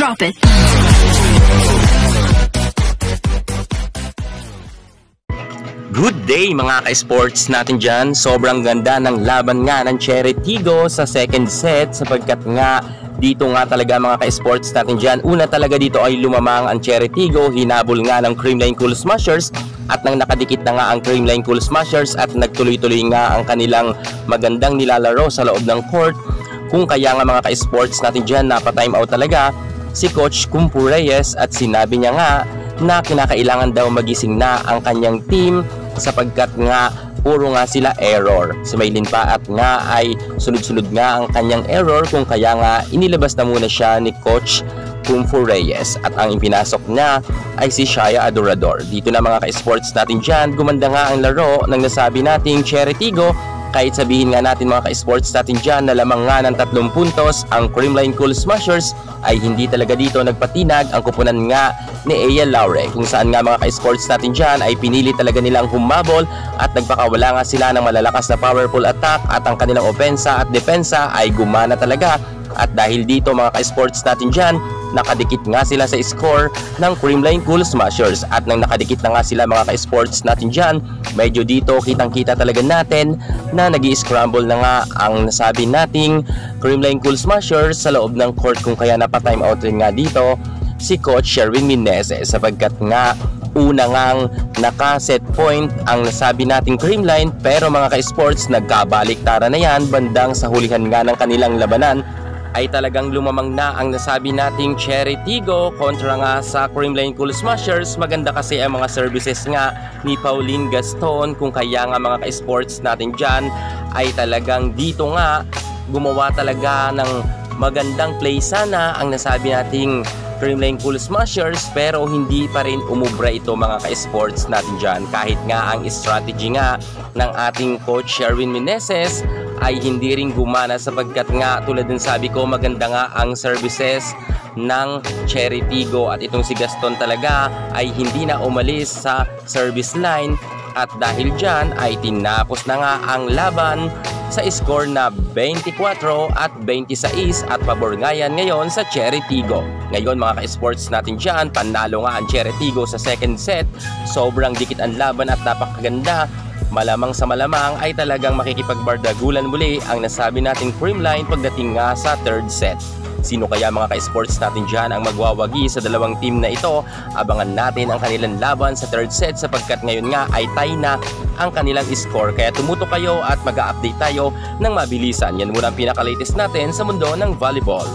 Drop it. Good day mga ka-sports natin dyan. Sobrang ganda ng laban nga ng Cherry Tigo sa second set sapagkat nga dito nga talaga mga ka-sports natin dyan. Una talaga dito ay lumamang ang Cherry Tigo, hinabol nga ng Creamline Cool Smashers at nang nakadikit na nga ang Creamline Cool Smashers at nagtuloy-tuloy nga ang kanilang magandang nilalaro sa loob ng court. Kung kaya nga mga ka-sports natin dyan, napa-time out talaga si Coach Kumpu Reyes at sinabi niya nga na kinakailangan daw magising na ang kanyang team sapagkat nga puro nga sila error. Si Maylin pa at nga ay sunod-sunod nga ang kanyang error kung kaya nga inilabas na muna siya ni Coach Kumpu Reyes at ang ipinasok niya ay si Shaya Adorador. Dito na mga ka-sports natin dyan, gumanda nga ang laro ng nasabi nating Cherry Tigo. Kahit sabihin nga natin mga ka-sports natin dyan na lamang nga ng 3 puntos ang Creamline Cool Smashers ay hindi talaga dito nagpatinag ang kupunan nga ni Aya Laure, kung saan nga mga ka-sports natin dyan ay pinili talaga nilang humabol at nagpakawala nga sila ng malalakas na powerful attack at ang kanilang opensa at depensa ay gumana talaga. At dahil dito mga ka-sports natin dyan, nakadikit nga sila sa score ng Creamline Cool Smashers. At nang nakadikit na nga sila mga ka-sports natin dyan, medyo dito kitang-kita talaga natin na nag-i-scramble na nga ang nasabi nating Creamline Cool Smashers sa loob ng court, kung kaya napatime out rin nga dito si Coach Sherwin Meneses sapagkat nga una ngang naka-set point ang nasabi nating Creamline, pero mga ka-sports nagkabaliktara na yan bandang sa hulihan nga ng kanilang labanan ay talagang lumamang na ang nasabi nating Cherry Tigo kontra nga sa Creamline Cool Smashers. Maganda kasi ang mga services nga ni Pauline Gaston, kung kaya nga mga ka-sports natin dyan ay talagang dito nga gumawa talaga ng magandang play sana ang nasabi nating Creamline Cool Smashers, pero hindi pa rin umubra ito mga ka-sports natin dyan. Kahit nga ang strategy nga ng ating Coach Sherwin Meneses ay hindi rin gumana sapagkat nga tulad ng sabi ko, maganda nga ang services ng Cherry Tigo at itong si Gaston talaga ay hindi na umalis sa service line at dahil dyan ay tinapos na nga ang laban sa score na 24 at 26 at pabor nga yan ngayon sa Cherry Tigo. Ngayon mga ka-sports natin dyan, panalo nga ang Cherry Tigo sa second set. Sobrang dikit ang laban at napakaganda. Malamang sa malamang ay talagang makikipagbardagulan muli ang nasabi nating Creamline pagdating nga sa third set. Sino kaya mga ka-sports natin dyan ang magwawagi sa dalawang team na ito? Abangan natin ang kanilang laban sa third set sapagkat ngayon nga ay tie na ang kanilang score. Kaya tumutok kayo at mag-a-update tayo ng mabilisan. Yan muna ang pinaka-latest natin sa mundo ng volleyball.